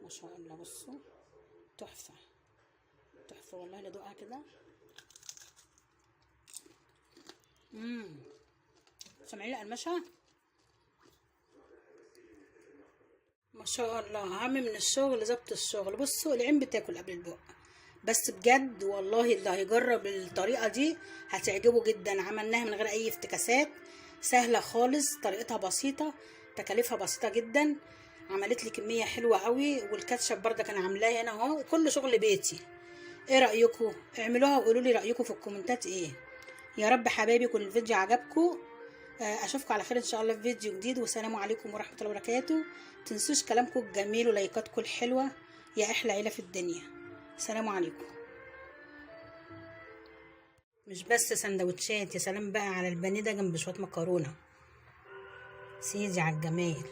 ما شاء الله. بصوا تحفه تحفه والله. ندوقها كده. سامعين القرمشه؟ ما شاء الله. عامل من الشغل ظبط الشغل. بصوا العين بتاكل قبل البق. بس بجد والله اللي هيجرب الطريقه دي هتعجبه جدا. عملناها من غير اي افتكاسات، سهله خالص، طريقتها بسيطه، تكاليفها بسيطه جدا. عملت لي كميه حلوه قوي. والكاتشب برده كان عاملاه هنا اهو، كل شغل بيتي. ايه رايكم؟ اعملوها وقولوا لي رايكم في الكومنتات ايه. يا رب حبايبي يكون الفيديو عجبكم. اشوفكم على خير ان شاء الله في فيديو جديد. والسلام عليكم ورحمه الله وبركاته. متنسوش كلامكم الجميل ولايكاتكم الحلوه. يا احلى عيله في الدنيا. السلام عليكم. مش بس سندوتشات، يا سلام بقى على البانيه ده جنب شويه مكرونه. سيدي على الجمال.